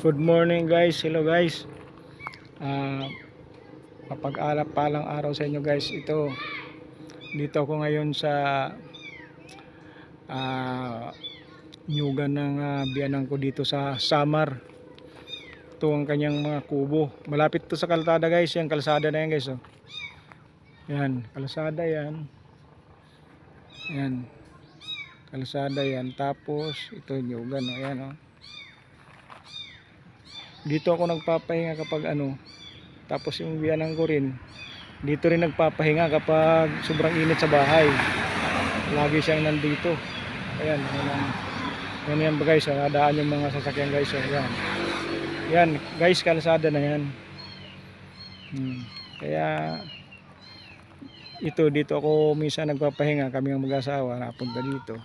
Good morning guys, hello guys. Mapag-alap palang araw sa inyo guys. Dito ako ngayon sa nyugan ng biyanan ko dito sa Samar. Ito ang kanyang mga kubo. Malapit to sa kalsada guys. Yan, kalsada na yan guys. Oh. Yan, kalsada yan. Yan, kalsada yan. Tapos ito nyugan. Oh. Yan, oh. Dito ako nagpapahinga kapag tapos yung biyanan ko rin dito rin nagpapahinga kapag sobrang init sa bahay. Lagi siyang nandito. Ayan, yan ba guys, daan yung mga sasakyan guys. Ayan. Yan guys, kalsada na yan. Kaya dito ako minsan nagpapahinga, kami ang mag-asawa napunta dito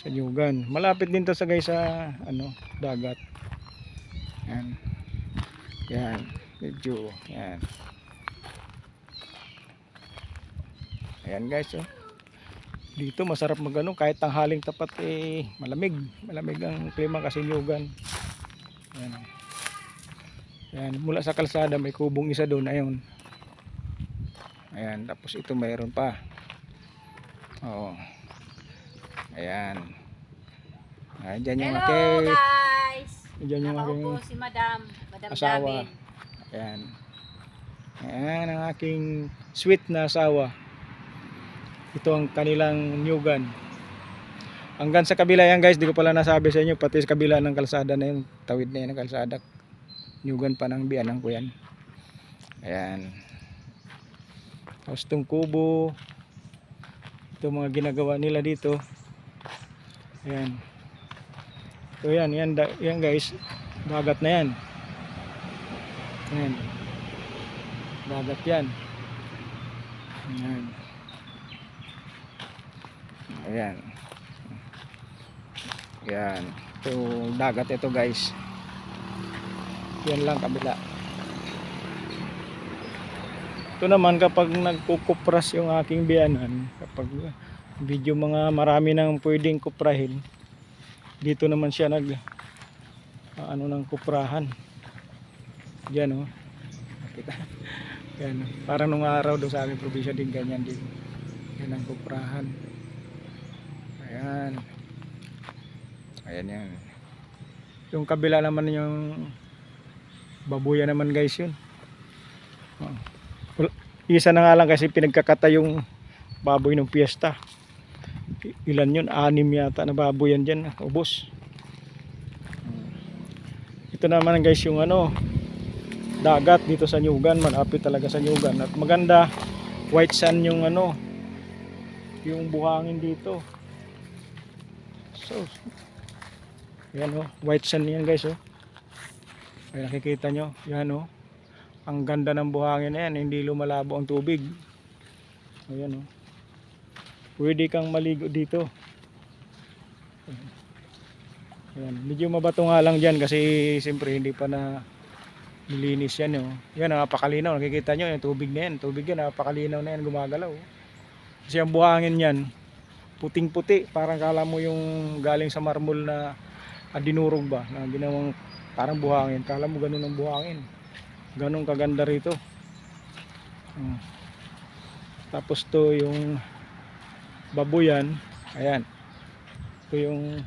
sa Nyugan. Malapit din to sa guys sa dagat. Yan. Yan, medyo yan. Ayan guys, oh. Dito masarap kahit tanghaling tapat malamig ang klima kasi Nyugan. Ayan. Ayan, mula sa kalsada may kubong isa doon, ayun. Ayan, tapos ito mayroon pa. Oo. Ayan. Ayan yung hello guys. Diyan yung aking si Madam asawa. Damin. Ayan. Ayan ang aking sweet na asawa. Ito ang kanilang Nyugan. Hanggang sa kabila yan guys, di ko pala nasabi sa inyo, pati sa kabila ng kalsada na yun, tawid na yan ng kalsada. Nyugan pa ng biyanan ko yan. Ayan. Tapos itong kubo, ito mga ginagawa nila dito. Ayan. So yan guys, dagat na yan. Ayan. Dagat yan. Ayan. Ayan. Ayan. Ito dagat ito guys. Yan lang kabila. Ito naman kapag nagkukupras yung aking biyanan, kapag video mga marami nang pwedeng kuprahin, dito naman siya ng kuprahan. Diyan oh. Kita. Yan. Parang nung araw doon sa aming probinsya din ganyan din. Yan ang kuprahan. Ayan. Ayan yan. Yung kabila naman yung babuyan naman guys yun. Oh. Isa na nga lang kasi pinagkakata yung baboy ng piyesta. Ilan yun? 6 yata na baboy yan dyan. Ubos. Ito naman guys yung dagat dito sa Nyugan. Malapit talaga sa Nyugan. At maganda. White sand yung yung buhangin dito. So yan white sand yan guys ay nakikita nyo yan ang ganda ng buhangin na yan, hindi lumalabo ang tubig. Ayan pwede kang maligo dito. Ayan. Medyo mabato nga lang dyan kasi siyempre hindi pa na nilinis yan yan napakalinaw, nakikita nyo yung tubig na yan, tubig yan napakalinaw na yan, gumagalaw kasi ang buhangin yan puting puti, parang kala mo yung galing sa marmol na dinurog ba, na ginawang parang buhangin, kala mo ganun ang buhangin, ganun kaganda rito. Tapos to yung babuyan, ayan, ito yung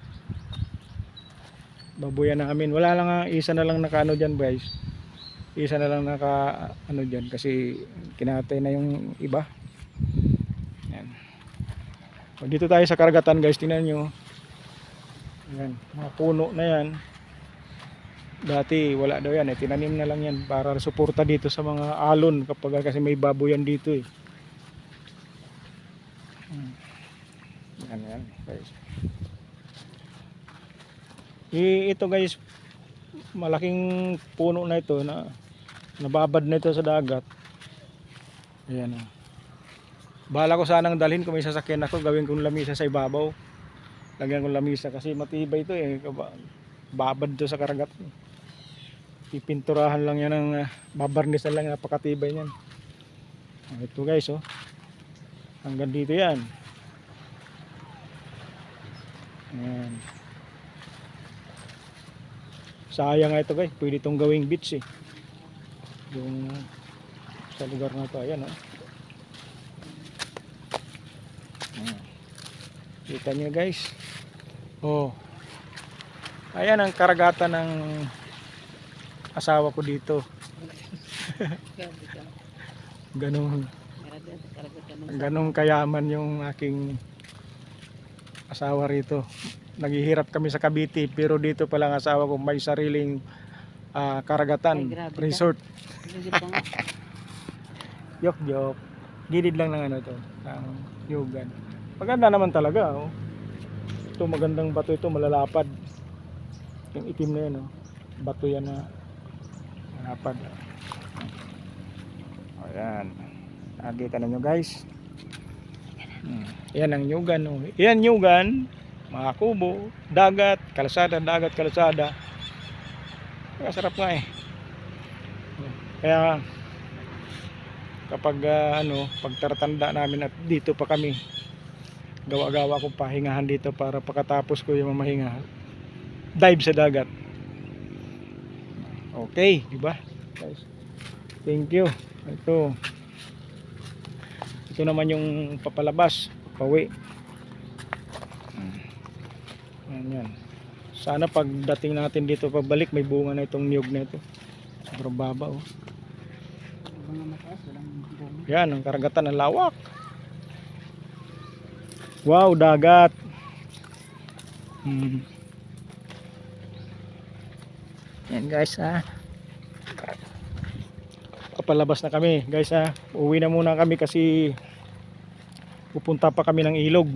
babuyan namin, wala lang isa na lang naka dyan guys, isa na lang naka dyan kasi kinatay na yung iba. Ayan. Dito tayo sa karagatan guys, tingnan nyo. Ayan, mga puno na yan. Dati wala daw yan tinanim na lang yan para suporta dito sa mga alon kapag kasi may baboyan dito Yan guys. Ito guys, malaking puno na ito na nababad na ito sa dagat. Ayan Bahala ko sanang dalhin kung may sasakyan ako, gawin kong lamisa sa ibabaw. Lagyan kong lamisa kasi matibay ito babad to sa karagat. Pipinturahan lang yan ng babarnisan lang, napakatibay niyan. Ito guys hanggang dito yan. Ayan. Sayang nga ito guys, pwede itong gawing beach eh. Yung sa lugar na ito, ayan oh. Kita nyo guys. Oh. Ayan ang karagatan ng asawa ko dito. Ganong kayaman yung aking asawa rito. Naghihirap kami sa Cavite, pero dito pa lang asawa ko may sariling karagatan, resort. Yok. Gilid lang ng ano to, ng Nyugan. Maganda naman talaga oh. Ito magandang bato ito, malalapad. Yung itim na yan oh. Bato yan na malapad. Ayan. Nakikita na nyo guys. Yan ang Nyugan oh. Yan Nyugan, mga kubo, dagat, kalsada. Masarap nga eh. Kaya kapag pagtatanda namin at dito pa kami, gawa-gawa ko pahingahan dito para pagkatapos ko yung mamahinga, dive sa dagat. Okay, di ba? Guys, thank you. Ito naman yung papalabas, pauwi. Yan. Sana pagdating natin dito pabalik may bunga na itong niyog na ito. Sobrang baba oh. Yan ang karagatan, ng lawak. Wow, dagat. Yan guys papalabas na kami guys Uwi na muna kami kasi pupunta pa kami ng ilog.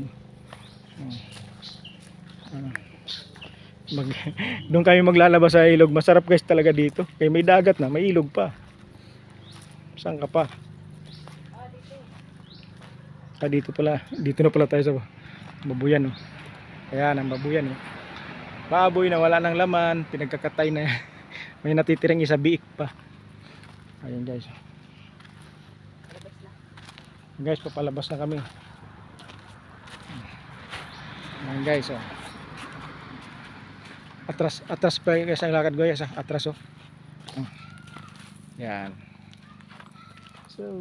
Doon kami maglalabas sa ilog. Masarap guys talaga dito. Kaya may dagat na, may ilog pa. Saan ka pa? Dito pala. Dito na pala tayo sa babuyan oh. Ayan ang babuyan oh. Baboy na wala ng laman, pinagkakatay na. May natitirang isa biik pa. Ayun guys. Guys, papalabas na kami. Ayan guys oh. Atras pa guys ang lakad ko guys atras oh. Yan. So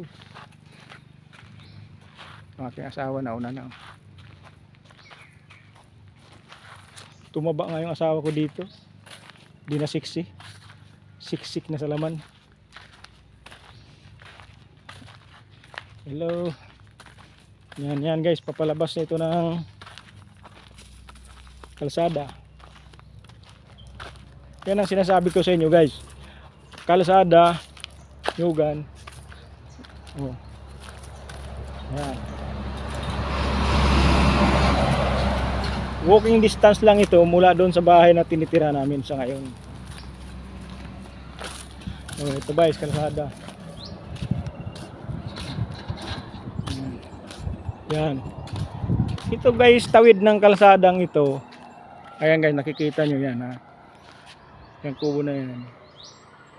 aking asawa na una na. Tumaba nga yung asawa ko dito. Di na siksi. Siksik na sa laman. Hello. Yan guys, papalabas na ito ng kalsada. Yan ang sinasabi ko sa inyo guys. Kalsada, Nyugan. Oh. Yan. Walking distance lang ito mula doon sa bahay na tinitira namin sa ngayon. Oh, ito guys, kalsada. Yan. Ito guys, tawid ng kalsadang ito. Ayan guys, nakikita nyo yan ha. Yung kubo na yan.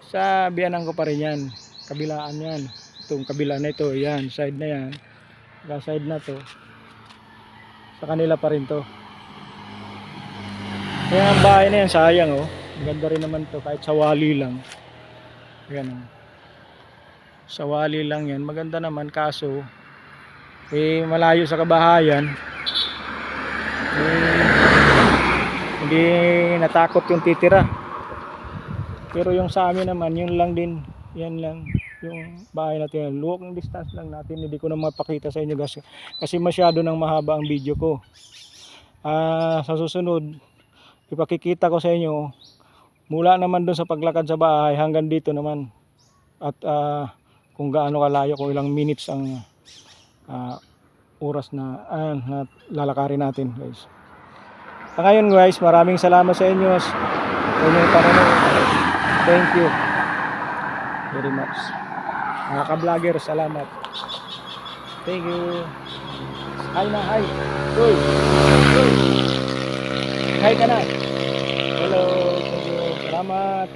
Sa biyanan ko pa rin yan. Kabilaan yan. Itong kabila na ito, yan, side na yan. Side na to. Sa kanila pa rin to. Kaya ang bahay na yan, sayang oh. Maganda rin naman to kahit sa wali lang. Ayan oh. Sa wali lang yan, maganda naman kaso malayo sa kabahayan. Hindi natakot yung titira. Pero yung sa amin naman, yun lang din. Yan lang yung bahay natin. Walking distance lang natin. Hindi ko na mapakita sa inyo guys kasi masyado nang mahaba ang video ko. Sa susunod ipakikita ko sa inyo mula naman doon sa paglakad sa bahay hanggang dito naman at kung gaano kalayo, kung ilang minutes ang oras na lalakarin natin guys. Ngayon guys, maraming salamat sa inyo sa inyong panonood. Thank you very much mga ka-vlogger, salamat. Thank you. Hi na, hi. Uy. Hi ka na. Hello, thank you. Salamat.